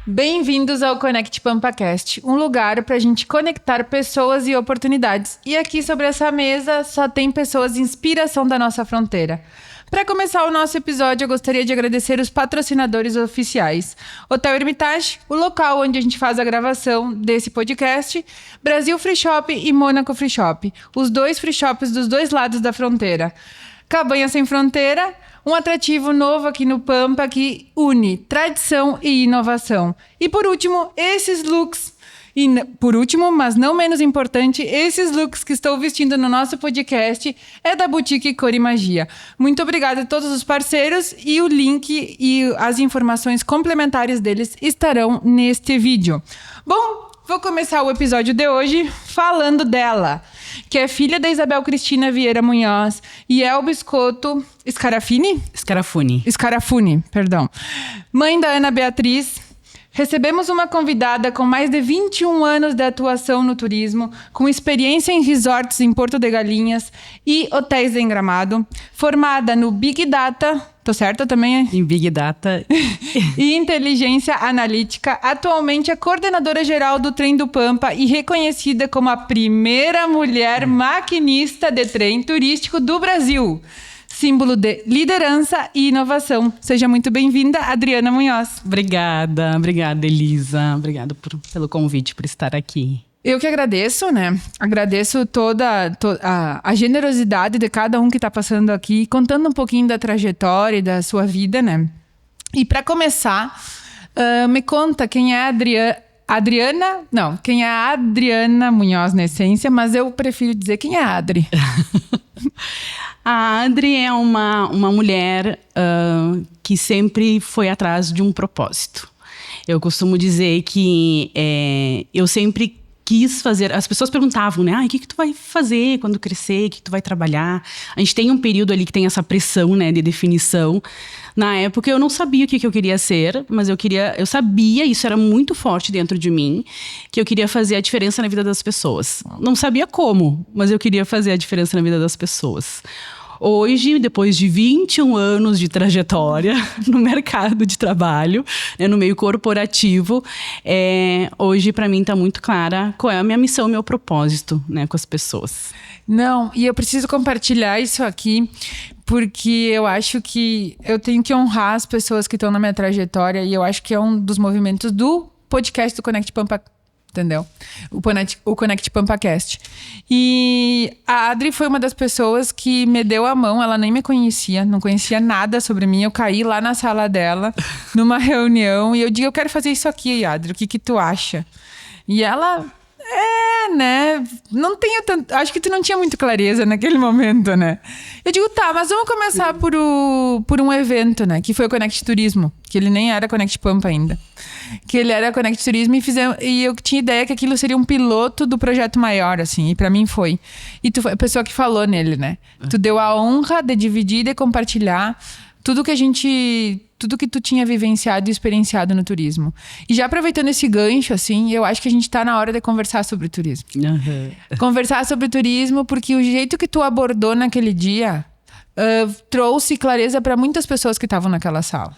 Bem-vindos ao Conect PampaCast, um lugar para a gente conectar pessoas e oportunidades. E aqui sobre essa mesa só tem pessoas de inspiração da nossa fronteira. Para começar o nosso episódio, eu gostaria de agradecer os patrocinadores oficiais. Hotel Hermitage, o local onde a gente faz a gravação desse podcast, Brasil Free Shop e Mônaco Free Shop, os dois free shops dos dois lados da fronteira. Cabanha Sem Fronteira, um atrativo novo aqui no Pampa que une tradição e inovação. E por último, esses looks. E por último, mas não menos importante, esses looks que estou vestindo no nosso podcast é da Boutique Cor e Magia. Muito obrigada a todos os parceiros e o link e as informações complementares deles estarão neste vídeo. Bom, vou começar o episódio de hoje falando dela, que é filha da Isabel Cristina Vieira Munhoz e El Biscotto Scarafuni, perdão. Mãe da Ana Beatriz. Recebemos uma convidada com mais de 21 anos de atuação no turismo, com experiência em resorts em Porto de Galinhas e hotéis em Gramado, formada no Big Data, tô certa também? Em Big Data. E inteligência analítica, atualmente é coordenadora geral do Trem do Pampa e reconhecida como a primeira mulher maquinista de trem turístico do Brasil. Símbolo de liderança e inovação. Seja muito bem-vinda, Adriana Munhoz. Obrigada, Elisa. Obrigada pelo convite, por estar aqui. Eu que agradeço, né? Agradeço toda a generosidade de cada um que está passando aqui, contando um pouquinho da trajetória e da sua vida, né? E para começar, me conta quem é a quem é a Adriana Munhoz na essência, mas eu prefiro dizer quem é a Adri. A Adri é uma mulher que sempre foi atrás de um propósito. Eu costumo dizer que eu sempre quis fazer... As pessoas perguntavam, né? O que tu vai fazer quando crescer? O que tu vai trabalhar? A gente tem um período ali que tem essa pressão, né, de definição. Na época eu não sabia o que eu queria ser, mas eu sabia, isso era muito forte dentro de mim, que eu queria fazer a diferença na vida das pessoas. Não sabia como, mas eu queria fazer a diferença na vida das pessoas. Hoje, depois de 21 anos de trajetória no mercado de trabalho, né, no meio corporativo, hoje para mim está muito clara qual é a minha missão, o meu propósito, né, com as pessoas. Não, e eu preciso compartilhar isso aqui, porque eu acho que eu tenho que honrar as pessoas que estão na minha trajetória, e eu acho que é um dos movimentos do podcast do Conect Pampa, entendeu? O Conect PampaCast. E a Adri foi uma das pessoas que me deu a mão, ela nem me conhecia, não conhecia nada sobre mim, eu caí lá na sala dela, numa reunião, e eu digo, eu quero fazer isso aqui, Adri, o que tu acha? E ela... né? Não tenho tanto... Acho que tu não tinha muito clareza naquele momento, né? Eu digo, tá, mas vamos começar por um evento, né? Que foi o Conect Turismo. Que ele nem era Conect Pampa ainda. Que ele era Conect Turismo e eu tinha ideia que aquilo seria um piloto do projeto maior, assim. E pra mim foi. E tu foi a pessoa que falou nele, né? Tu deu a honra de dividir e de compartilhar tudo que tu tinha vivenciado e experienciado no turismo. E já aproveitando esse gancho, assim, eu acho que a gente tá na hora de conversar sobre turismo. Uhum. Conversar sobre turismo, porque o jeito que tu abordou naquele dia trouxe clareza para muitas pessoas que estavam naquela sala.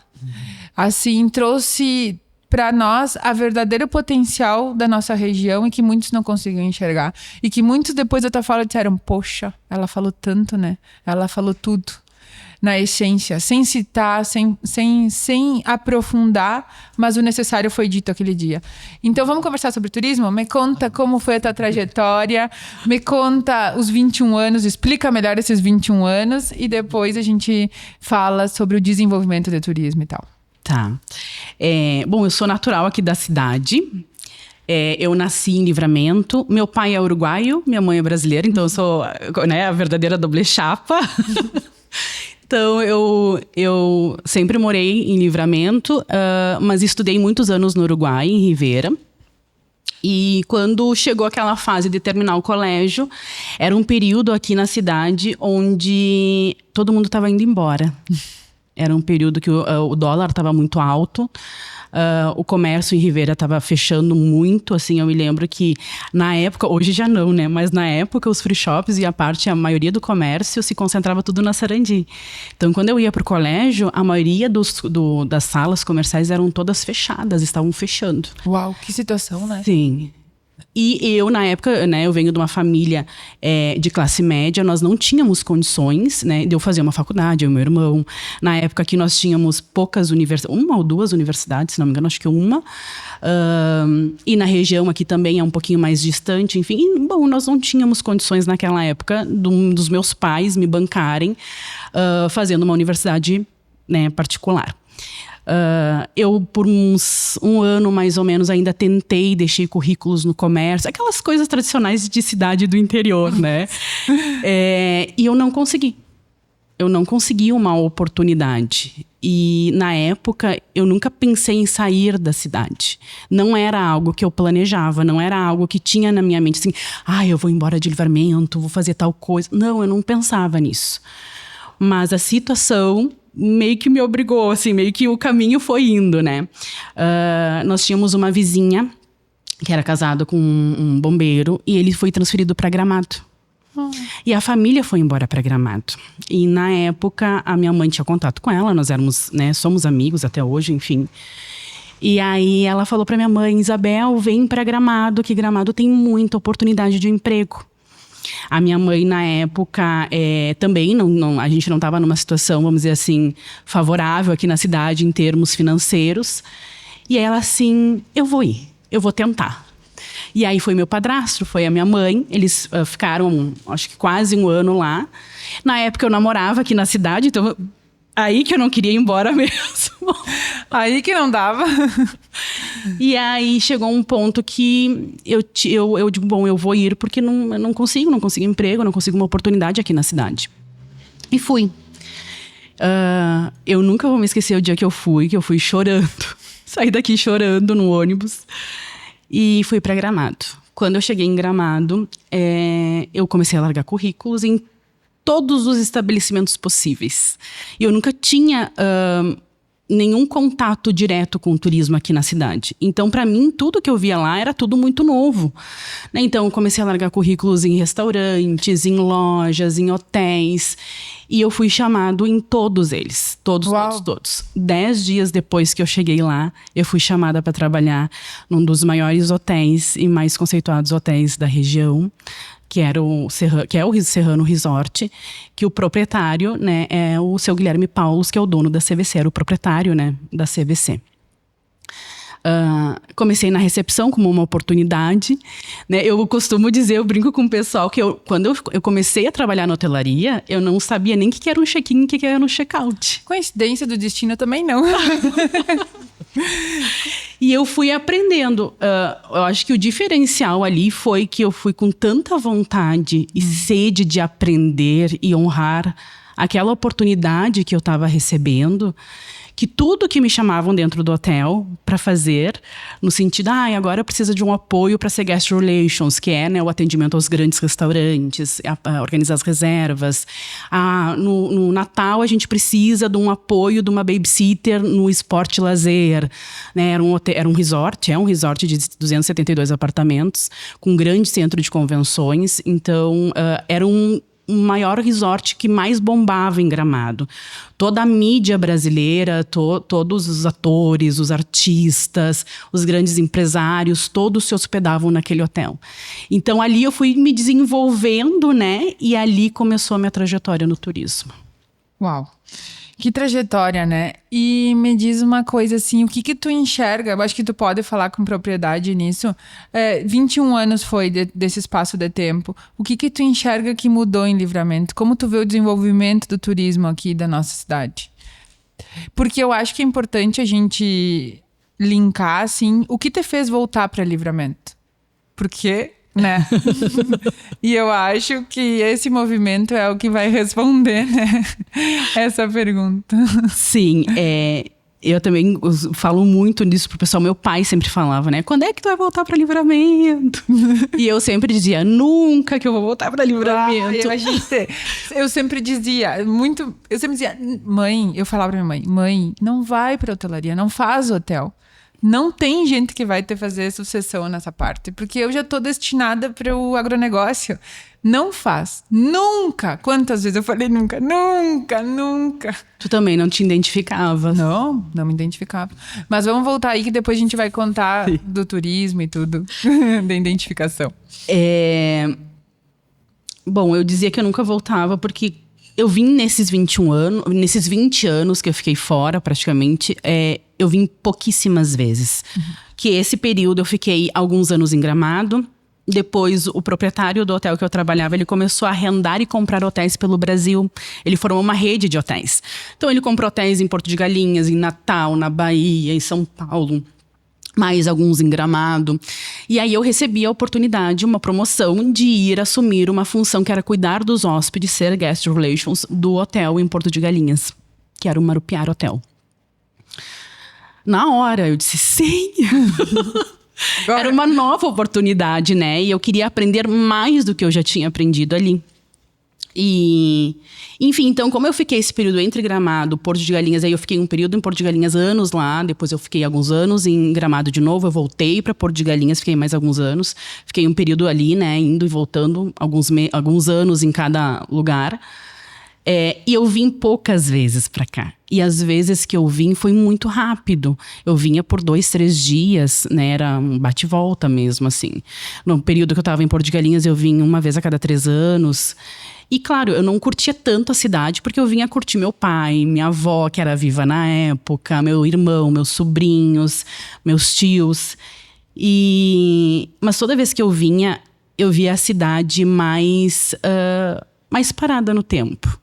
Assim, trouxe para nós a verdadeiro potencial da nossa região e que muitos não conseguiam enxergar. E que muitos depois da tua fala disseram, poxa, ela falou tanto, né? Ela falou tudo. Na essência, sem citar, sem aprofundar, mas o necessário foi dito aquele dia. Então vamos conversar sobre turismo? Me conta como foi a tua trajetória, me conta os 21 anos, explica melhor esses 21 anos e depois a gente fala sobre o desenvolvimento do turismo e tal. Tá. Bom, eu sou natural aqui da cidade. Eu nasci em Livramento. Meu pai é uruguaio, minha mãe é brasileira, então eu sou, né, a verdadeira doble chapa. Então, eu sempre morei em Livramento, mas estudei muitos anos no Uruguai, em Rivera. E quando chegou aquela fase de terminar o colégio, era um período aqui na cidade onde todo mundo estava indo embora. Era um período que o dólar estava muito alto. O comércio em Ribeira estava fechando muito, assim, eu me lembro que na época, hoje já não, né, mas na época os free shops e a maioria do comércio se concentrava tudo na Sarandi. Então, quando eu ia para o colégio, a maioria das salas comerciais eram todas fechadas, estavam fechando. Uau, que situação, né? Sim. E eu, na época, né, eu venho de uma família de classe média, nós não tínhamos condições, né, de eu fazer uma faculdade, eu e meu irmão. Na época que nós tínhamos poucas universidades, 1 ou 2 universidades, se não me engano, acho que 1. E na região aqui também é um pouquinho mais distante, enfim. E, bom, nós não tínhamos condições naquela época dos meus pais me bancarem fazendo uma universidade, né, particular. Eu, por um ano mais ou menos, ainda deixei currículos no comércio, aquelas coisas tradicionais de cidade do interior, né? E eu não consegui. Eu não consegui uma oportunidade. E, na época, eu nunca pensei em sair da cidade. Não era algo que eu planejava, não era algo que tinha na minha mente, assim, eu vou embora de Livramento, vou fazer tal coisa. Não, eu não pensava nisso. Mas a situação meio que me obrigou, assim, meio que o caminho foi indo, né? Nós tínhamos uma vizinha que era casada com um bombeiro e ele foi transferido para Gramado. E a família foi embora para Gramado. E na época a minha mãe tinha contato com ela, nós éramos, né, somos amigos até hoje, enfim. E aí ela falou para minha mãe: Isabel, vem para Gramado, que Gramado tem muita oportunidade de emprego. A minha mãe, na época, também, a gente não estava numa situação, vamos dizer assim, favorável aqui na cidade em termos financeiros. E ela assim, eu vou tentar. E aí foi meu padrasto, foi a minha mãe, eles ficaram, acho que quase 1 ano lá. Na época eu namorava aqui na cidade, então aí que eu não queria ir embora mesmo. Aí que não dava. E aí chegou um ponto que eu digo, bom, eu vou ir porque eu não consigo emprego, não consigo uma oportunidade aqui na cidade. E fui. Eu nunca vou me esquecer o dia que eu fui chorando. Saí daqui chorando no ônibus e fui para Gramado. Quando eu cheguei em Gramado, eu comecei a largar currículos em todos os estabelecimentos possíveis. Eu nunca tinha nenhum contato direto com o turismo aqui na cidade. Então, para mim, tudo que eu via lá era tudo muito novo. Né? Então, eu comecei a largar currículos em restaurantes, em lojas, em hotéis. E eu fui chamado em todos eles. Todos. 10 dias depois que eu cheguei lá, eu fui chamada para trabalhar num dos maiores hotéis e mais conceituados hotéis da região, que é o Serrano Resort, que o proprietário, né, é o seu Guilherme Paulos, que é o dono da CVC, era o proprietário, né, da CVC. Comecei na recepção como uma oportunidade, né? Eu costumo dizer, eu brinco com o pessoal que quando eu comecei a trabalhar na hotelaria, eu não sabia nem o que era um check-in e o que era um check-out. Coincidência do destino também não. E eu fui aprendendo. Eu acho que o diferencial ali foi que eu fui com tanta vontade e sede de aprender e honrar aquela oportunidade que eu estava recebendo, que tudo que me chamavam dentro do hotel para fazer, no sentido, agora precisa de um apoio para ser guest relations, que é, né, o atendimento aos grandes restaurantes, organizar as reservas. No Natal a gente precisa de um apoio de uma babysitter no esporte lazer. Né, é um resort de 272 apartamentos, com um grande centro de convenções. Então, era um maior resort que mais bombava em Gramado. Toda a mídia brasileira, todos os atores, os artistas, os grandes empresários, todos se hospedavam naquele hotel. Então, ali eu fui me desenvolvendo, né? E ali começou a minha trajetória no turismo. Uau! Que trajetória, né? E me diz uma coisa assim, o que tu enxerga? Eu acho que tu pode falar com propriedade nisso. 21 anos foi desse espaço de tempo. O que tu enxerga que mudou em Livramento? Como tu vê o desenvolvimento do turismo aqui da nossa cidade? Porque eu acho que é importante a gente linkar, assim, o que te fez voltar para Livramento? Porque, né? E eu acho que esse movimento é o que vai responder, né? Essa pergunta. Sim, eu também falo muito nisso pro pessoal. Meu pai sempre falava, né? Quando é que tu vai voltar pra Livramento? E eu sempre dizia, nunca que eu vou voltar pra Livramento. Eu sempre dizia, mãe, eu falava pra minha mãe, não vai pra hotelaria, não faz hotel. Não tem gente que vai ter fazer sucessão nessa parte, porque eu já tô destinada para o agronegócio. Não faz. Nunca. Quantas vezes eu falei nunca? Nunca, nunca. Tu também não te identificava? Não me identificava. Mas vamos voltar aí que depois a gente vai contar do turismo e tudo, da identificação. Bom, eu dizia que eu nunca voltava porque eu vim nesses 20 anos que eu fiquei fora praticamente, eu vim pouquíssimas vezes. Que esse período eu fiquei alguns anos em Gramado. Depois, o proprietário do hotel que eu trabalhava, ele começou a arrendar e comprar hotéis pelo Brasil. Ele formou uma rede de hotéis. Então, ele comprou hotéis em Porto de Galinhas, em Natal, na Bahia, em São Paulo. Mais alguns em Gramado. E aí eu recebi a oportunidade, uma promoção, de ir assumir uma função que era cuidar dos hóspedes, ser guest relations do hotel em Porto de Galinhas, que era o Marupiar Hotel. Na hora, eu disse sim! Era uma nova oportunidade, né? E eu queria aprender mais do que eu já tinha aprendido ali. E, enfim, então, como eu fiquei esse período entre Gramado, Porto de Galinhas, aí eu fiquei um período em Porto de Galinhas, anos lá, depois eu fiquei alguns anos em Gramado de novo, eu voltei para Porto de Galinhas, fiquei mais alguns anos, fiquei um período ali, né, indo e voltando, alguns anos em cada lugar. E eu vim poucas vezes para cá. E as vezes que eu vim foi muito rápido. Eu vinha por 2, 3 dias, né? Era um bate-volta mesmo, assim. No período que eu estava em Porto de Galinhas, eu vim uma vez a cada 3 anos. E claro, eu não curtia tanto a cidade, porque eu vinha curtir meu pai, minha avó, que era viva na época, meu irmão, meus sobrinhos, meus tios. Mas toda vez que eu vinha, eu via a cidade mais parada no tempo.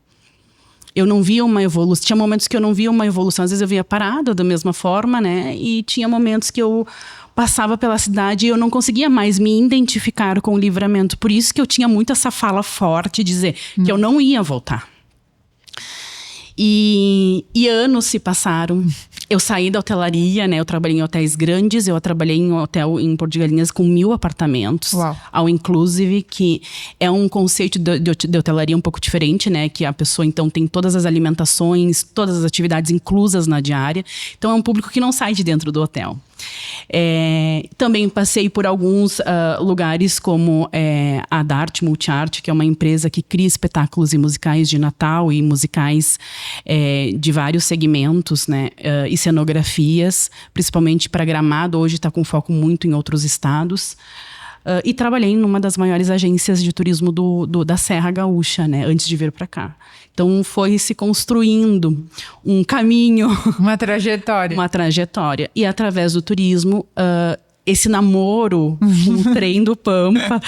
Eu não via uma evolução. Tinha momentos que eu não via uma evolução. Às vezes eu via parada da mesma forma, né? E tinha momentos que eu passava pela cidade e eu não conseguia mais me identificar com o Livramento. Por isso que eu tinha muito essa fala forte, de dizer que eu não ia voltar. E anos se passaram. Eu saí da hotelaria, né? Eu trabalhei em hotéis grandes. Eu trabalhei em hotel em Porto de Galinhas com 1000 apartamentos. Uau. Ao inclusive, que é um conceito de hotelaria um pouco diferente, né? Que a pessoa, então, tem todas as alimentações, todas as atividades inclusas na diária. Então, é um público que não sai de dentro do hotel. Também passei por alguns lugares como a Dart Multiarte, que é uma empresa que cria espetáculos e musicais de Natal e musicais de vários segmentos, né, e cenografias, principalmente para Gramado. Hoje está com foco muito em outros estados. E trabalhei numa das maiores agências de turismo da Serra Gaúcha, né, antes de vir para cá. Então foi se construindo um caminho. Uma trajetória. Uma trajetória. E através do turismo, esse namoro com o trem do Pampa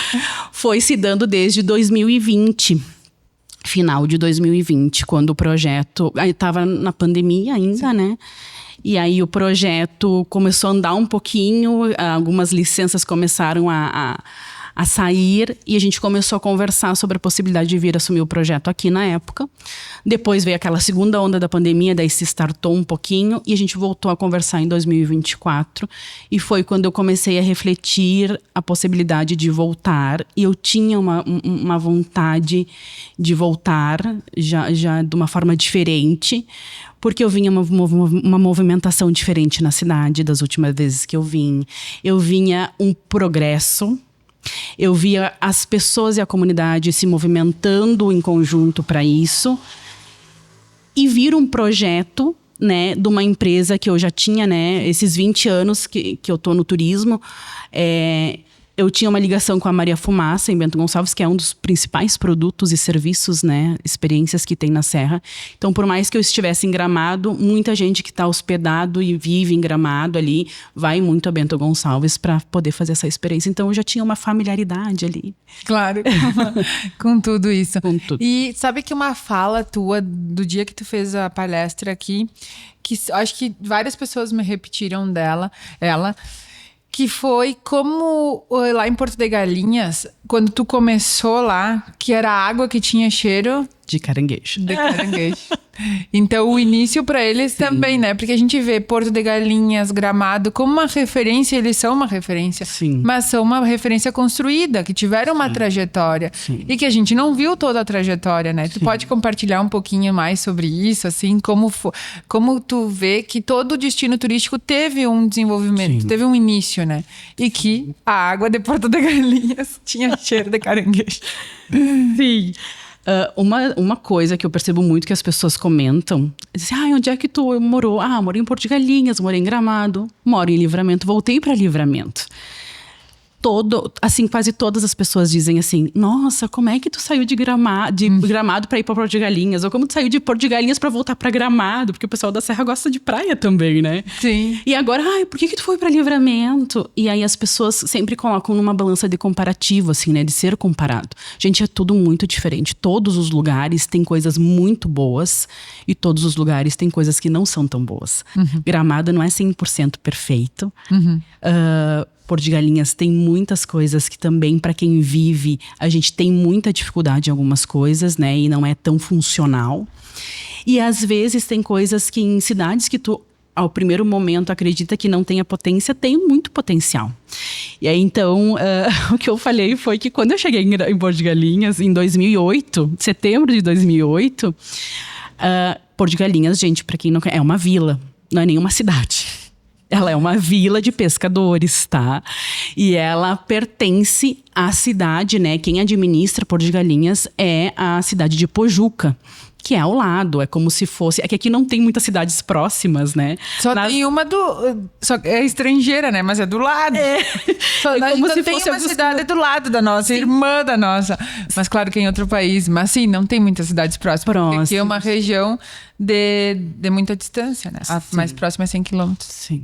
foi se dando desde 2020. Final de 2020, quando o projeto... Aí estava na pandemia ainda, né? E aí o projeto começou a andar um pouquinho, algumas licenças começaram a sair e a gente começou a conversar sobre a possibilidade de vir assumir o projeto aqui na época. Depois veio aquela segunda onda da pandemia, daí se startou um pouquinho e a gente voltou a conversar em 2024. E foi quando eu comecei a refletir a possibilidade de voltar. E eu tinha uma vontade de voltar, já de uma forma diferente, porque eu vinha uma movimentação diferente na cidade das últimas vezes que eu vim. Eu vinha um progresso. Eu via as pessoas e a comunidade se movimentando em conjunto para isso. E vir um projeto, né, de uma empresa que eu já tinha, né, esses 20 anos que eu tô no turismo. Eu tinha uma ligação com a Maria Fumaça, em Bento Gonçalves, que é um dos principais produtos e serviços, né, experiências que tem na Serra. Então, por mais que eu estivesse em Gramado, muita gente que está hospedado e vive em Gramado ali, vai muito a Bento Gonçalves para poder fazer essa experiência. Então, eu já tinha uma familiaridade ali. Claro, com tudo isso. Com tudo. E sabe que uma fala tua, do dia que tu fez a palestra aqui, que acho que várias pessoas me repetiram que foi como lá em Porto de Galinhas quando tu começou lá, que era a água que tinha cheiro de caranguejo. De caranguejo. Então, o início para eles também, né? Porque a gente vê Porto de Galinhas, Gramado, como uma referência, eles são uma referência. Sim. Mas são uma referência construída, que tiveram uma trajetória. Sim. E que a gente não viu toda a trajetória, né? Tu pode compartilhar um pouquinho mais sobre isso, assim, como tu vê que todo o destino turístico teve um desenvolvimento, teve um início, né? E que a água de Porto de Galinhas tinha cheiro de caranguejo. Sim. Uma coisa que eu percebo muito que as pessoas comentam, dizem, onde é que tu morou? Morei em Porto de Galinhas, morei em Gramado, moro em Livramento, voltei para Livramento. Quase todas as pessoas dizem assim, nossa, como é que tu saiu de Gramado para ir para Porto de Galinhas? Ou como tu saiu de Porto de Galinhas para voltar para Gramado? Porque o pessoal da Serra gosta de praia também, né? Sim. E agora, por que tu foi para Livramento? E aí as pessoas sempre colocam numa balança de comparativo, assim, né? De ser comparado. Gente, é tudo muito diferente. Todos os lugares têm coisas muito boas e todos os lugares têm coisas que não são tão boas. Gramado não é 100% perfeito. Porto de Galinhas tem muitas coisas que também, para quem vive, a gente tem muita dificuldade em algumas coisas, né? E não é tão funcional. E às vezes tem coisas que em cidades que tu, ao primeiro momento, acredita que não tenha potência, tem muito potencial. E aí, então, o que eu falei foi que quando eu cheguei em Porto de Galinhas, em 2008, setembro de 2008, Porto de Galinhas, gente, para quem não conhece, é uma vila, não é nenhuma cidade. Ela é uma vila de pescadores, tá? E ela pertence à cidade, né? Quem administra Porto de Galinhas é a cidade de Pojuca, que é ao lado. É como se fosse... É que aqui não tem muitas cidades próximas, né? Tem uma Só é estrangeira, né? Mas é do lado. É como se fosse uma cidade do lado da nossa, irmã da nossa. Mas claro que é em outro país. Mas sim, não tem muitas cidades próximas. Porque aqui é uma região de muita distância, né? A mais próxima é 100 quilômetros. Sim.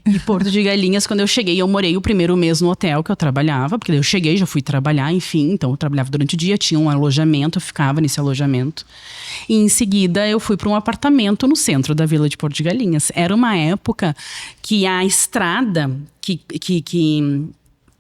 E Porto de Galinhas, quando eu cheguei, eu morei o primeiro mês no hotel que eu trabalhava. Porque daí eu cheguei, já fui trabalhar, enfim. Então eu trabalhava durante o dia, tinha um alojamento, eu ficava nesse alojamento. E em seguida eu fui para um apartamento no centro da vila de Porto de Galinhas. Era uma época que a estrada que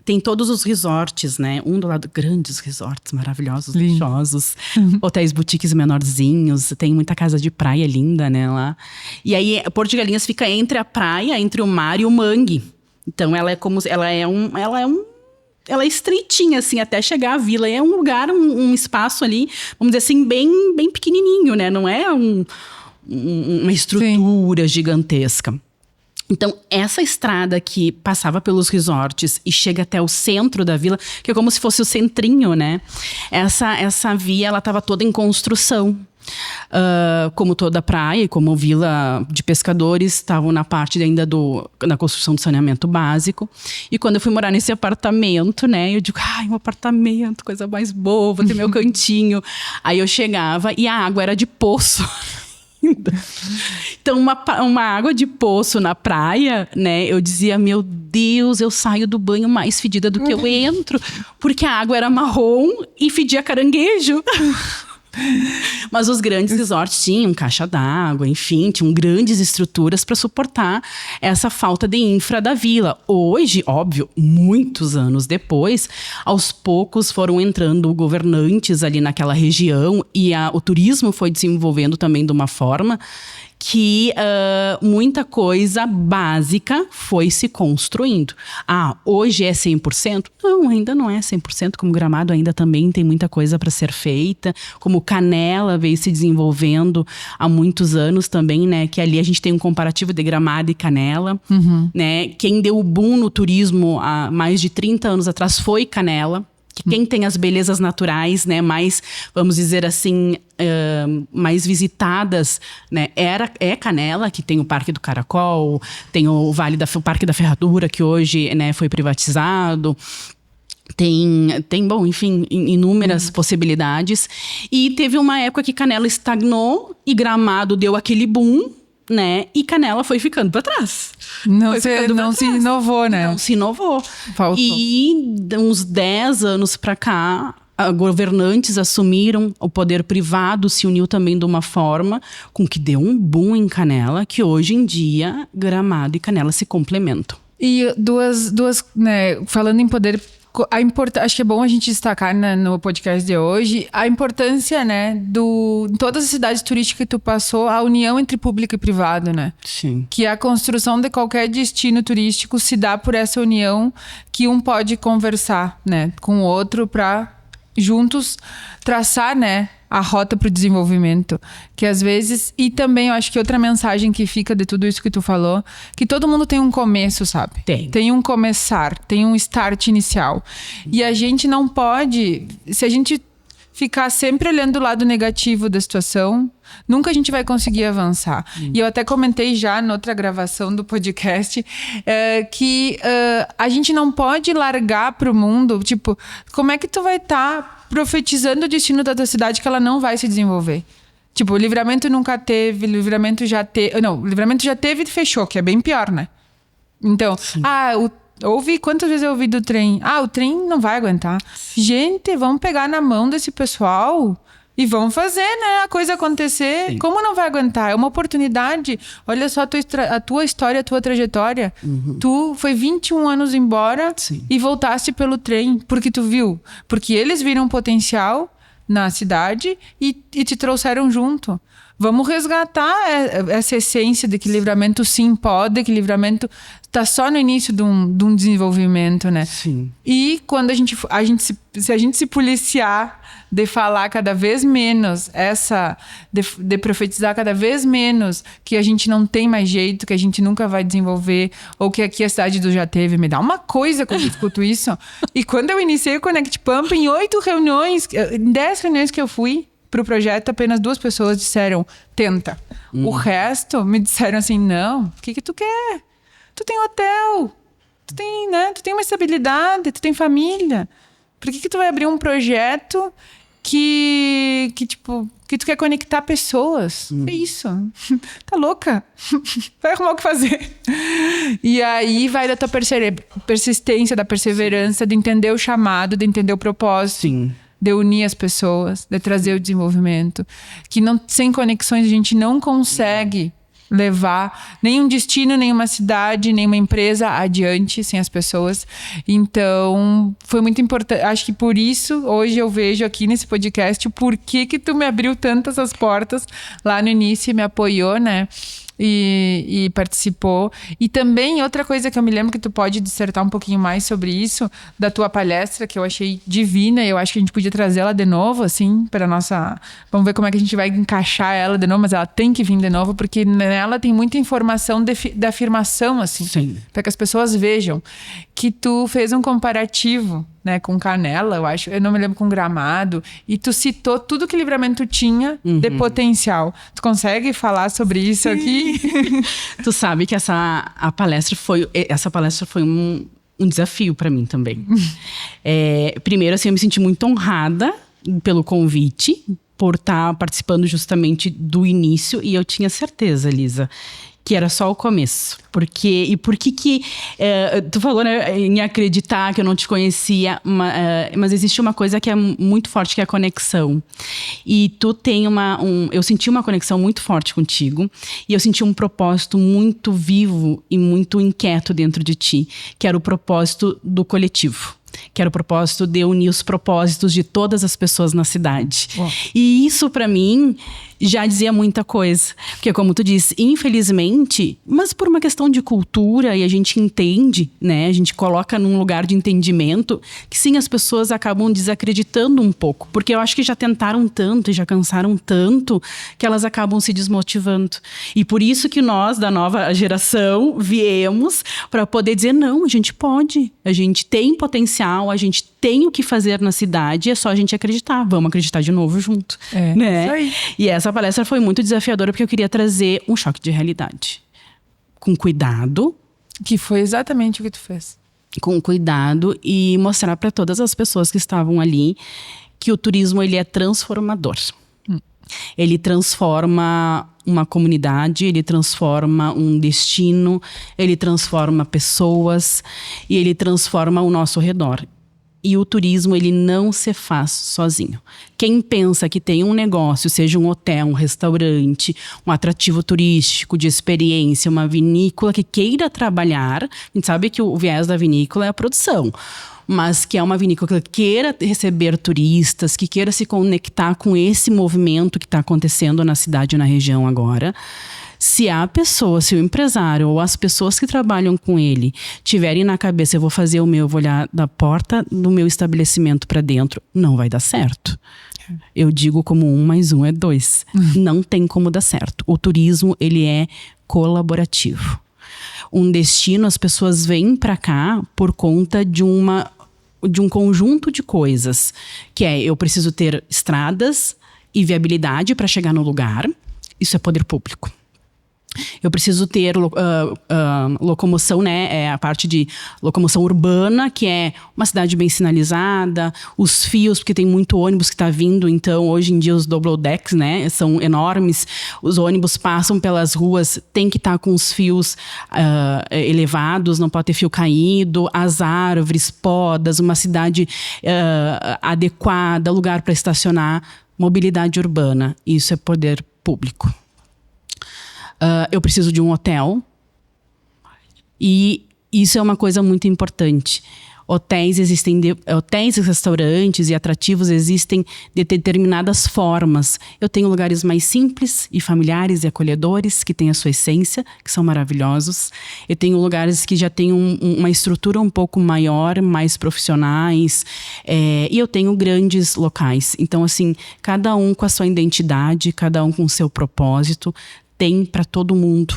tem todos os resorts, né? Um do lado, grandes resorts maravilhosos, luxuosos. Hotéis, boutiques menorzinhos. Tem muita casa de praia linda, né? Lá. E aí, Porto de Galinhas fica entre a praia, entre o mar e o mangue. Então, ela é estreitinha, assim, até chegar à vila. É um lugar, um espaço ali, vamos dizer assim, bem, bem pequenininho, né? Não é uma estrutura gigantesca. Então, essa estrada que passava pelos resorts e chega até o centro da vila, que é como se fosse o centrinho, né? Essa via, ela estava toda em construção. Como toda praia e como vila de pescadores, estavam na parte ainda da construção do saneamento básico. E quando eu fui morar nesse apartamento, né? Eu digo, um apartamento, coisa mais boa, vou ter meu cantinho. Aí eu chegava e a água era de poço. Então, uma água de poço na praia, né? Eu dizia, meu Deus, eu saio do banho mais fedida do que eu entro. Porque a água era marrom e fedia caranguejo. Mas os grandes resorts tinham caixa d'água, enfim, tinham grandes estruturas para suportar essa falta de infra da vila. Hoje, óbvio, muitos anos depois, aos poucos foram entrando governantes ali naquela região e o turismo foi desenvolvendo também de uma forma que muita coisa básica foi se construindo. Hoje é 100%? Não, ainda não é 100%. Como Gramado ainda também tem muita coisa para ser feita. Como Canela veio se desenvolvendo há muitos anos também, né? Que ali a gente tem um comparativo de Gramado e Canela. Né? Quem deu o boom no turismo há mais de 30 anos atrás foi Canela. Quem tem as belezas naturais, né, mais, vamos dizer assim, mais visitadas, né, é Canela, que tem o Parque do Caracol, tem o Parque da Ferradura, que hoje, né, foi privatizado. Tem, bom, enfim, inúmeras possibilidades. E teve uma época que Canela estagnou e Gramado deu aquele boom, né? E Canela foi ficando para trás. Não se inovou, né? Não se inovou. Faltou. E uns 10 anos para cá, governantes assumiram, o poder privado se uniu também de uma forma com que deu um boom em Canela, que hoje em dia Gramado e Canela se complementam. E duas, né, falando em poder acho que é bom a gente destacar, né, no podcast de hoje a importância, né, em todas as cidades turísticas que tu passou, a união entre público e privado, né? Sim. Que a construção de qualquer destino turístico se dá por essa união que um pode conversar, né, com o outro para juntos traçar, né, a rota para o desenvolvimento, que às vezes... E também eu acho que outra mensagem que fica de tudo isso que tu falou, que todo mundo tem um começo, sabe? Tem um começar, tem um start inicial. E a gente não pode... Se a gente ficar sempre olhando o lado negativo da situação, nunca a gente vai conseguir avançar. E eu até comentei já noutra gravação do podcast que a gente não pode largar pro mundo, tipo, como é que tu vai estar profetizando o destino da tua cidade que ela não vai se desenvolver? Tipo, o Livramento nunca teve, Livramento já teve... Não, o Livramento já teve e fechou, que é bem pior, né? Então, quantas vezes eu ouvi do trem? O trem não vai aguentar. Gente, vamos pegar na mão desse pessoal e vamos fazer, né, a coisa acontecer. Sim. Como não vai aguentar? É uma oportunidade. Olha só a tua história, a tua trajetória. Tu foi 21 anos embora e voltaste pelo trem. Porque tu viu. Porque eles viram potencial na cidade e te trouxeram junto. Vamos resgatar essa essência de que Livramento sim pode, que Livramento está só no início de um desenvolvimento, né? Sim. E quando se a gente se policiar de falar cada vez menos de profetizar cada vez menos que a gente não tem mais jeito, que a gente nunca vai desenvolver, ou que aqui a cidade do já teve, me dá uma coisa quando eu escuto isso. E quando eu iniciei o Connect Pump, em 10 reuniões que eu fui pro projeto, apenas 2 pessoas disseram, tenta. O resto me disseram assim, não, o que tu quer? Tu tem hotel, tu tem uma estabilidade, tu tem família. Por que tu vai abrir um projeto que tu quer conectar pessoas? É isso. Tá louca? Vai arrumar o que fazer. E aí vai da tua persistência, da perseverança, de entender o chamado, de entender o propósito. Sim. De unir as pessoas, de trazer o desenvolvimento. Que sem conexões a gente não consegue levar nenhum destino, nenhuma cidade, nenhuma empresa adiante sem as pessoas. Então, foi muito importante. Acho que por isso, hoje eu vejo aqui nesse podcast o porquê que tu me abriu tantas as portas lá no início e me apoiou, né? E participou. E também outra coisa que eu me lembro que tu pode dissertar um pouquinho mais sobre isso, da tua palestra, que eu achei divina, e eu acho que a gente podia trazer ela de novo, assim, para nossa... Vamos ver como é que a gente vai encaixar ela de novo, mas ela tem que vir de novo, porque nela tem muita informação de afirmação, assim, para que as pessoas vejam que tu fez um comparativo, né, com Canela, eu acho, eu não me lembro, com Gramado, e tu citou tudo que Livramento tinha de potencial. Tu consegue falar sobre isso aqui? Tu sabe que essa palestra foi um desafio para mim também. Primeiro, assim, eu me senti muito honrada pelo convite, por estar participando justamente do início, e eu tinha certeza, Lisa, que era só o começo. Por que tu falou, né, em acreditar que eu não te conhecia, mas existe uma coisa que é muito forte, que é a conexão. E tu tem eu senti uma conexão muito forte contigo, e eu senti um propósito muito vivo e muito inquieto dentro de ti, que era o propósito do coletivo. Que era o propósito de unir os propósitos de todas as pessoas na cidade. E isso, para mim, já dizia muita coisa. Porque, como tu disse, infelizmente, mas por uma questão de cultura, e a gente entende, né? A gente coloca num lugar de entendimento, que sim, as pessoas acabam desacreditando um pouco. Porque eu acho que já tentaram tanto e já cansaram tanto, que elas acabam se desmotivando. E por isso que nós, da nova geração, viemos para poder dizer, não, a gente pode. A gente tem potencial, a gente tem o que fazer na cidade, é só a gente acreditar. Vamos acreditar de novo junto. Né? Isso aí. E essa palestra foi muito desafiadora, porque eu queria trazer um choque de realidade. Com cuidado. Que foi exatamente o que tu fez. Com cuidado e mostrar para todas as pessoas que estavam ali que o turismo, ele é transformador. Ele transforma uma comunidade, ele transforma um destino, ele transforma pessoas e ele transforma o nosso redor. E o turismo, ele não se faz sozinho. Quem pensa que tem um negócio, seja um hotel, um restaurante, um atrativo turístico de experiência, uma vinícola que queira trabalhar, a gente sabe que o viés da vinícola é a produção, mas que é uma vinícola que queira receber turistas, que queira se conectar com esse movimento que está acontecendo na cidade e na região agora. Se a pessoa, se o empresário ou as pessoas que trabalham com ele tiverem na cabeça, eu vou fazer o meu, eu vou olhar da porta do meu estabelecimento para dentro, não vai dar certo. Eu digo como 1 mais 1 é 2. Não tem como dar certo. O turismo, ele é colaborativo. Um destino, as pessoas vêm para cá por conta de um conjunto de coisas, que é, eu preciso ter estradas e viabilidade para chegar no lugar. Isso é poder público. Eu preciso ter locomoção, né? A parte de locomoção urbana, que é uma cidade bem sinalizada, os fios, porque tem muito ônibus que está vindo, então hoje em dia os double decks, né, são enormes, os ônibus passam pelas ruas, tem que estar com os fios elevados, não pode ter fio caído, as árvores, podas, uma cidade adequada, lugar para estacionar, mobilidade urbana, isso é poder público. Eu preciso de um hotel e isso é uma coisa muito importante. Hotéis e restaurantes e atrativos existem de determinadas formas. Eu tenho lugares mais simples e familiares e acolhedores, que têm a sua essência, que são maravilhosos. Eu tenho lugares que já têm uma estrutura um pouco maior, mais profissionais. E eu tenho grandes locais. Então, assim, cada um com a sua identidade, cada um com o seu propósito, tem para todo mundo.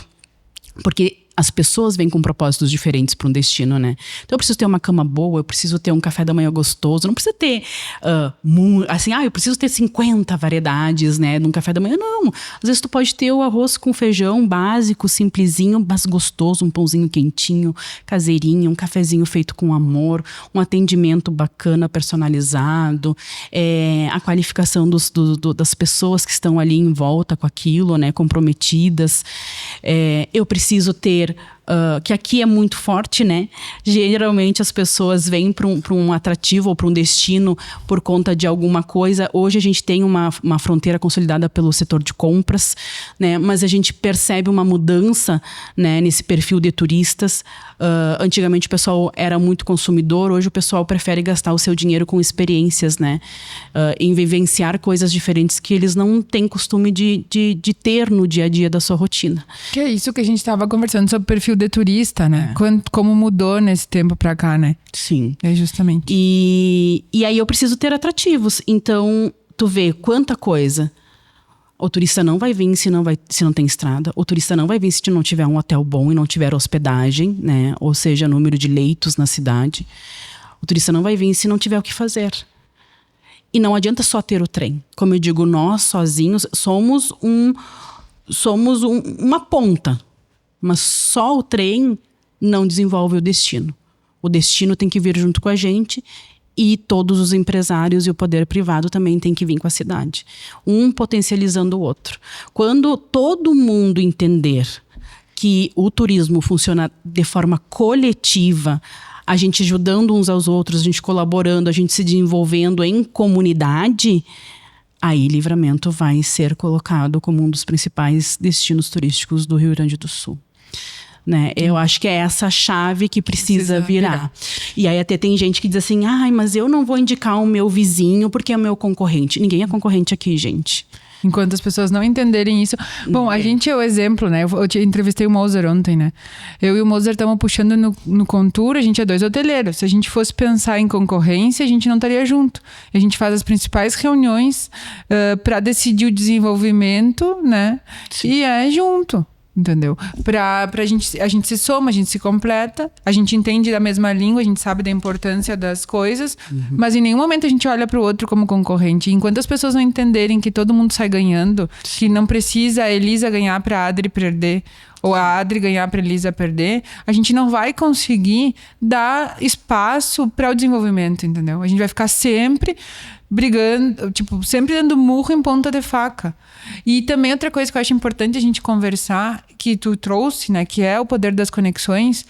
Porque as pessoas vêm com propósitos diferentes para um destino, né? Então eu preciso ter uma cama boa, eu preciso ter um café da manhã gostoso, não precisa ter eu preciso ter 50 variedades, né, num café da manhã. Não, às vezes tu pode ter o arroz com feijão básico, simplesinho, mas gostoso, um pãozinho quentinho, caseirinho, um cafezinho feito com amor, um atendimento bacana, personalizado, a qualificação das pessoas que estão ali em volta com aquilo, né, comprometidas. Eu preciso ter que aqui é muito forte, né? Geralmente as pessoas vêm para um atrativo ou para um destino por conta de alguma coisa. Hoje a gente tem uma fronteira consolidada pelo setor de compras, né? Mas a gente percebe uma mudança, né, nesse perfil de turistas. Antigamente o pessoal era muito consumidor, hoje o pessoal prefere gastar o seu dinheiro com experiências, né? Em vivenciar coisas diferentes que eles não têm costume de ter no dia a dia da sua rotina. Que é isso que a gente estava conversando sobre o perfil de turista, né? Como mudou nesse tempo pra cá, né? Sim. É justamente. E aí eu preciso ter atrativos. Então, tu vê quanta coisa. O turista não vai vir se não tem estrada. O turista não vai vir se não tiver um hotel bom e não tiver hospedagem, né? Ou seja, número de leitos na cidade. O turista não vai vir se não tiver o que fazer. E não adianta só ter o trem. Como eu digo, nós sozinhos somos uma ponta. Mas só o trem não desenvolve o destino. O destino tem que vir junto com a gente e todos os empresários e o poder privado também tem que vir com a cidade. Um potencializando o outro. Quando todo mundo entender que o turismo funciona de forma coletiva, a gente ajudando uns aos outros, a gente colaborando, a gente se desenvolvendo em comunidade, aí Livramento vai ser colocado como um dos principais destinos turísticos do Rio Grande do Sul. Né? Eu acho que é essa chave que precisa virar. E aí até tem gente que diz assim, mas eu não vou indicar o meu vizinho porque é o meu concorrente. Ninguém é concorrente aqui, gente. Enquanto as pessoas não entenderem isso. Bom, a gente é o exemplo, né? Eu te entrevistei o Moser ontem, né? Eu e o Moser estamos puxando no Contour, a gente é 2 hoteleiros. Se a gente fosse pensar em concorrência, a gente não estaria junto. A gente faz as principais reuniões para decidir o desenvolvimento, né? Sim. E é junto. Entendeu? A gente se soma, a gente se completa, a gente entende da mesma língua, a gente sabe da importância das coisas, mas em nenhum momento a gente olha para o outro como concorrente. Enquanto as pessoas não entenderem que todo mundo sai ganhando, que não precisa a Elisa ganhar para a Adri perder, ou a Adri ganhar para a Elisa perder, a gente não vai conseguir dar espaço para o desenvolvimento, entendeu? A gente vai ficar sempre brigando, sempre dando murro em ponta de faca. E também outra coisa que eu acho importante a gente conversar, que tu trouxe, né, que é o poder das conexões.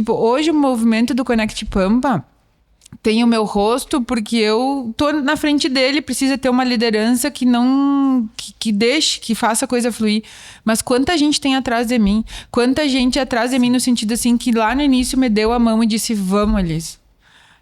Hoje o movimento do Conect Pampa, tem o meu rosto porque eu tô na frente dele, precisa ter uma liderança que não... Que deixe, que faça a coisa fluir. Mas quanta gente tem atrás de mim? Quanta gente atrás de mim no sentido assim, que lá no início me deu a mão e disse, vamos, Alice.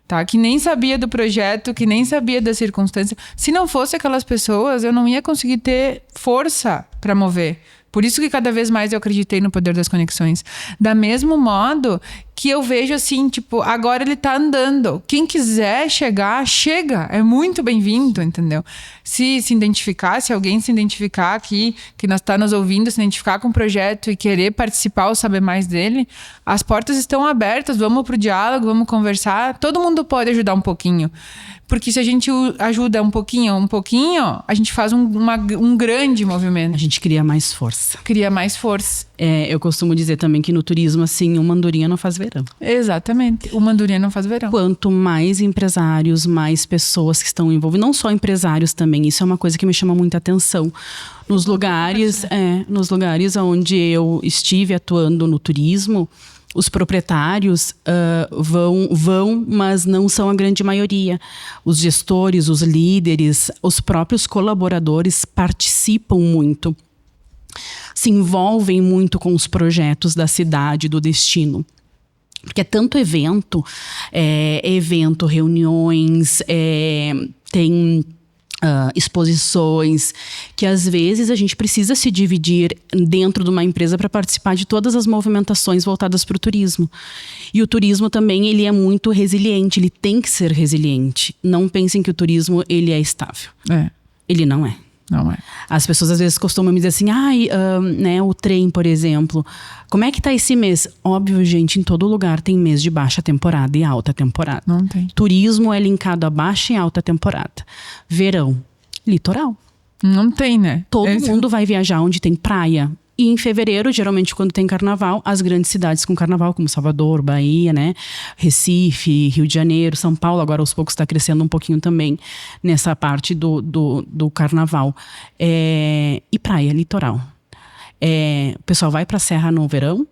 Tá? Que nem sabia do projeto, que nem sabia da circunstância. Se não fosse aquelas pessoas, eu não ia conseguir ter força para mover. Por isso que cada vez mais eu acreditei no poder das conexões. Da mesmo modo que eu vejo assim, tipo, agora ele tá andando. Quem quiser chegar, chega. É muito bem-vindo, entendeu? Se identificar, se alguém se identificar aqui, que está nos ouvindo, se identificar com o projeto e querer participar ou saber mais dele, as portas estão abertas, vamos pro diálogo, vamos conversar. Todo mundo pode ajudar um pouquinho. Porque se a gente ajuda um pouquinho, a gente faz um grande movimento. A gente cria mais força. Cria mais força. Eu costumo dizer também que no turismo, assim, uma andorinha não faz verão. Exatamente. Uma andorinha não faz verão. Quanto mais empresários, mais pessoas que estão envolvidas, não só empresários também, isso é uma coisa que me chama muita atenção. Nos lugares onde eu estive atuando no turismo, os proprietários vão, mas não são a grande maioria. Os gestores, os líderes, os próprios colaboradores participam muito, se envolvem muito com os projetos da cidade, do destino. Porque é tanto evento, reuniões, tem... exposições, que às vezes a gente precisa se dividir dentro de uma empresa para participar de todas as movimentações voltadas para o turismo. E o turismo também, ele é muito resiliente, ele tem que ser resiliente. Não pensem que o turismo, ele é estável. Ele não é. Não é. As pessoas às vezes costumam me dizer assim, o trem, por exemplo, como é que tá esse mês? Óbvio, gente, em todo lugar tem mês de baixa temporada e alta temporada. Não tem. Turismo é linkado a baixa e alta temporada. Verão, litoral. Não tem, né? Todo mundo vai viajar onde tem praia. E em fevereiro, geralmente quando tem carnaval, as grandes cidades com carnaval, como Salvador, Bahia, né? Recife, Rio de Janeiro, São Paulo, agora aos poucos está crescendo um pouquinho também nessa parte do carnaval. E praia, litoral. O pessoal vai para a Serra no verão?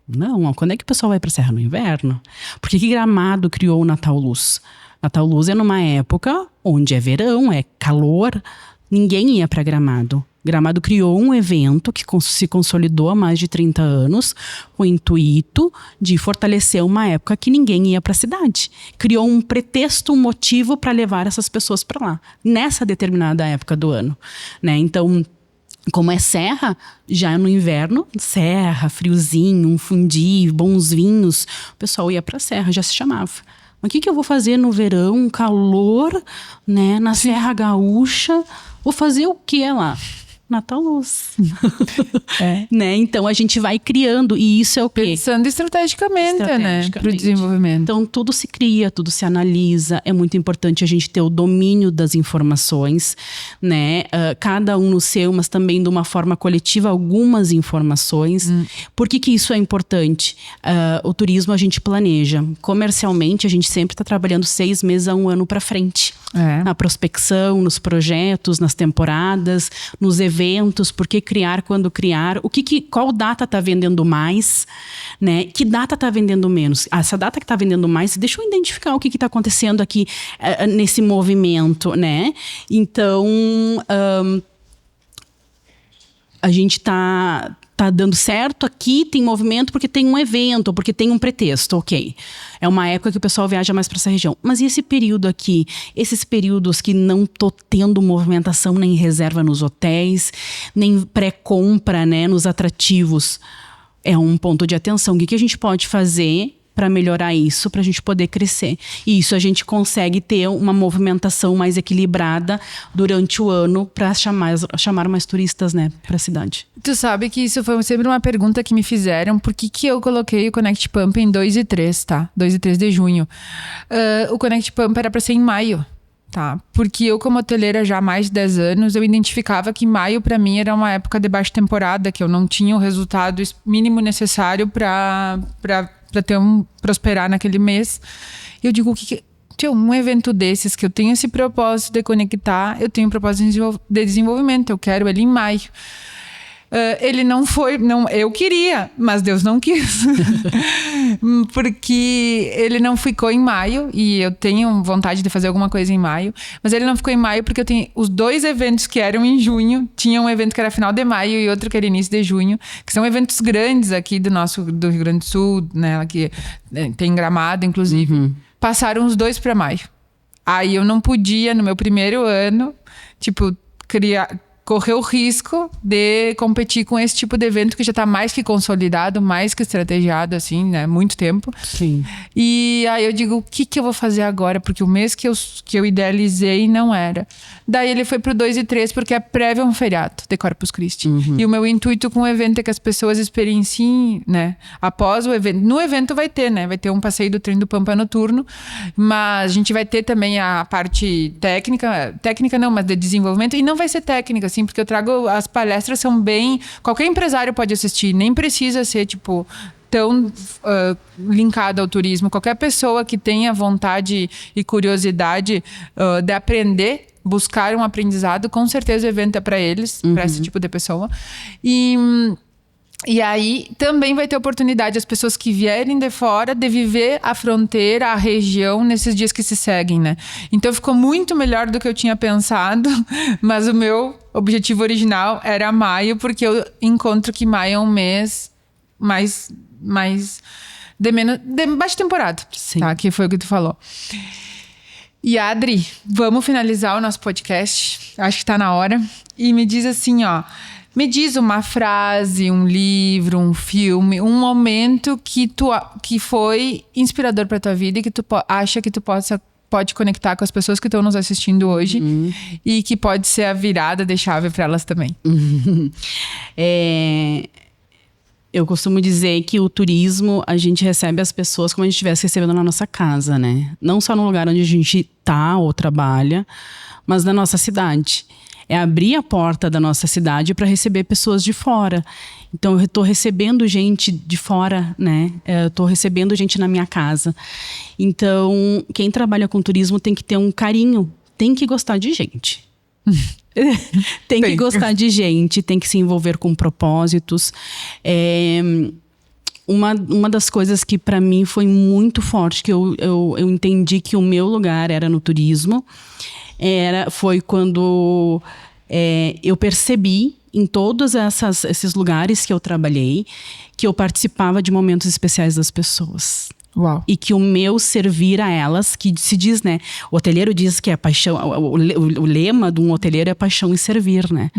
Não. Quando é que o pessoal vai para a Serra no inverno? Por que Gramado criou o Natal Luz? Natal Luz é numa época onde é verão, é calor, ninguém ia para Gramado. Gramado criou um evento que se consolidou há mais de 30 anos com o intuito de fortalecer uma época que ninguém ia para a cidade. Criou um pretexto, um motivo para levar essas pessoas para lá, nessa determinada época do ano, né? Então, como é serra, já no inverno, serra, friozinho, um fundi, bons vinhos, o pessoal ia para a serra, já se chamava. Mas o que eu vou fazer no verão, um calor, né, na Serra Gaúcha? Vou fazer o que lá? Natal Luz. Né? Então a gente vai criando, e isso é o quê? Pensando estrategicamente, né? Para o desenvolvimento. Então tudo se cria, tudo se analisa. É muito importante a gente ter o domínio das informações, né? Cada um no seu, mas também de uma forma coletiva, algumas informações. Por que isso é importante? O turismo a gente planeja. Comercialmente, a gente sempre está trabalhando 6 meses a 1 ano para frente. Na prospecção, nos projetos, nas temporadas, nos eventos, por que criar, quando criar, qual data está vendendo mais, né? Que data está vendendo menos? Essa data que está vendendo mais, deixa eu identificar o que está acontecendo aqui nesse movimento, né? Então, a gente está dando certo aqui, tem movimento porque tem um evento, porque tem um pretexto, ok. É uma época que o pessoal viaja mais para essa região. Mas e esse período aqui? Esses períodos que não tô tendo movimentação nem reserva nos hotéis, nem pré-compra, né, nos atrativos. É um ponto de atenção. O que a gente pode fazer para melhorar isso, para a gente poder crescer? E isso a gente consegue ter uma movimentação mais equilibrada durante o ano para chamar mais turistas, né, para a cidade. Tu sabe que isso foi sempre uma pergunta que me fizeram, por que eu coloquei o Connect Pump em 2 e 3, tá? 2 e 3 de junho. O Connect Pump era para ser em maio, tá? Porque eu, como hoteleira já há mais de 10 anos, eu identificava que maio para mim era uma época de baixa temporada, que eu não tinha o resultado mínimo necessário para prosperar naquele mês. E eu digo, um evento desses que eu tenho esse propósito de conectar, eu tenho um propósito de desenvolvimento, eu quero ele em maio. ele não foi... eu queria, mas Deus não quis. Porque ele não ficou em maio, e eu tenho vontade de fazer alguma coisa em maio, mas ele não ficou em maio porque eu tenho os 2 eventos que eram em junho. Tinha um evento que era final de maio e outro que era início de junho, que são eventos grandes aqui do Rio Grande do Sul, né? Que tem Gramado, inclusive. Passaram os 2 para maio. Aí eu não podia, no meu primeiro ano, tipo, correr o risco de competir com esse tipo de evento que já tá mais que consolidado, mais que estrategiado, assim, né? Muito tempo. Sim. E aí eu digo, o que eu vou fazer agora? Porque o mês que eu idealizei não era. Daí ele foi pro 2 e 3, porque a prévia é um feriado de Corpus Christi. E o meu intuito com o evento é que as pessoas experienciem, né? Após o evento. No evento vai ter, né? Vai ter um passeio do trem do Pampa noturno, mas a gente vai ter também a parte técnica não, mas de desenvolvimento, e não vai ser técnica, assim, porque eu trago, as palestras são bem, qualquer empresário pode assistir, nem precisa ser, tipo, tão linkado ao turismo. Qualquer pessoa que tenha vontade e curiosidade de aprender, buscar um aprendizado, com certeza o evento é para eles, para esse tipo de pessoa. E aí também vai ter oportunidade as pessoas que vierem de fora de viver a fronteira, a região nesses dias que se seguem, né? Então ficou muito melhor do que eu tinha pensado, mas o meu objetivo original era maio, porque eu encontro que maio é um mês mais de baixa temporada. Sim. Tá? Que foi o que tu falou. E Adri, vamos finalizar o nosso podcast. Acho que tá na hora. E me diz assim, ó. Me diz uma frase, um livro, um filme, um momento que foi inspirador para tua vida e que tu acha que tu pode conectar com as pessoas que estão nos assistindo hoje e que pode ser a virada de chave para elas também. Eu costumo dizer que o turismo, a gente recebe as pessoas como a gente estivesse recebendo na nossa casa, né? Não só no lugar onde a gente tá ou trabalha, mas na nossa cidade. É abrir a porta da nossa cidade para receber pessoas de fora. Então, eu estou recebendo gente de fora, né? Eu estou recebendo gente na minha casa. Então, quem trabalha com turismo tem que ter um carinho, tem que gostar de gente. Tem que gostar de gente, tem que se envolver com propósitos. Uma das coisas que para mim foi muito forte, que eu entendi que o meu lugar era no turismo, foi quando eu percebi em todos esses lugares que eu trabalhei, que eu participava de momentos especiais das pessoas. Uau. E que o meu servir a elas, que se diz, né? O hoteleiro diz que é paixão, o lema de um hoteleiro é paixão e servir, né?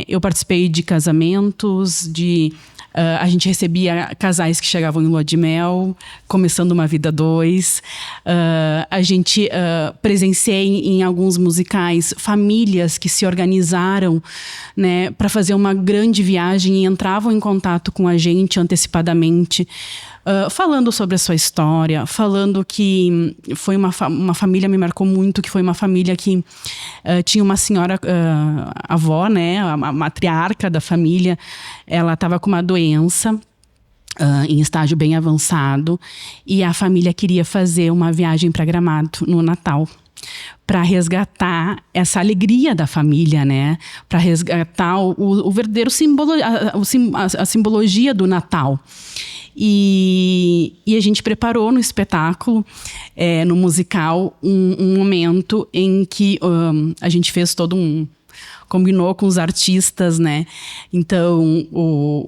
Eu participei de casamentos, a gente recebia casais que chegavam em lua de mel, começando uma vida 2. A gente presenciei em alguns musicais famílias que se organizaram, né, para fazer uma grande viagem e entravam em contato com a gente antecipadamente, falando sobre a sua história, falando que foi uma família, me marcou muito, que foi uma família que tinha uma senhora avó, né, a matriarca da família, ela estava com uma doença em estágio bem avançado e a família queria fazer uma viagem para Gramado no Natal, para resgatar essa alegria da família, né? Para resgatar o verdadeiro a simbologia do Natal. E a gente preparou no espetáculo, no musical, um momento em que a gente fez combinou com os artistas, né? Então,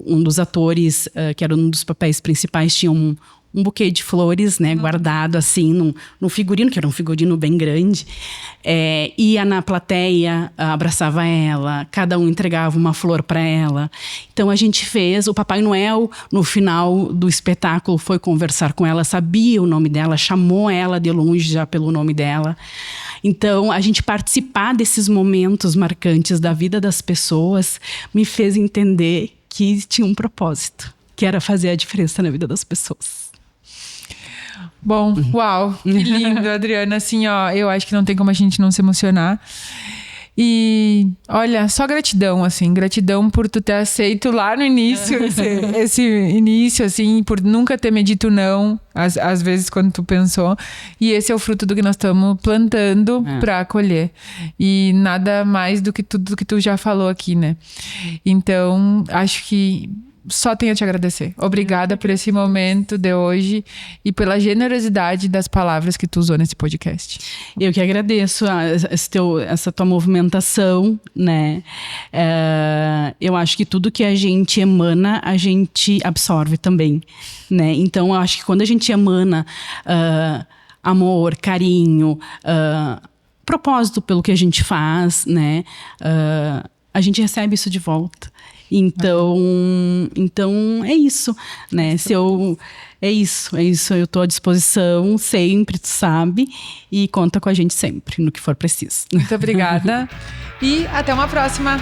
um dos atores, que era um dos papéis principais, tinha um buquê de flores, né, guardado assim num figurino, que era um figurino bem grande. Ia na plateia, abraçava ela, cada um entregava uma flor para ela. Então a gente fez, o Papai Noel, no final do espetáculo, foi conversar com ela, sabia o nome dela, chamou ela de longe já pelo nome dela. Então, a gente participar desses momentos marcantes da vida das pessoas me fez entender que tinha um propósito, que era fazer a diferença na vida das pessoas. Bom, uau, que lindo, Adriana. Assim, ó, eu acho que não tem como a gente não se emocionar. E olha, só gratidão, assim, gratidão por tu ter aceito lá no início, esse início, assim, por nunca ter me dito não, às vezes quando tu pensou. E esse é o fruto do que nós estamos plantando para colher. E nada mais do que tudo que tu já falou aqui, né? Então, acho que só tenho a te agradecer. Obrigada por esse momento de hoje e pela generosidade das palavras que tu usou nesse podcast. Eu que agradeço essa tua movimentação, né? Eu acho que tudo que a gente emana, a gente absorve também, né? Então, eu acho que quando a gente emana amor, carinho, propósito pelo que a gente faz, né? A gente recebe isso de volta. Então é isso, né? É isso, eu tô à disposição sempre, tu sabe, e conta com a gente sempre, no que for preciso. Muito obrigada e até uma próxima!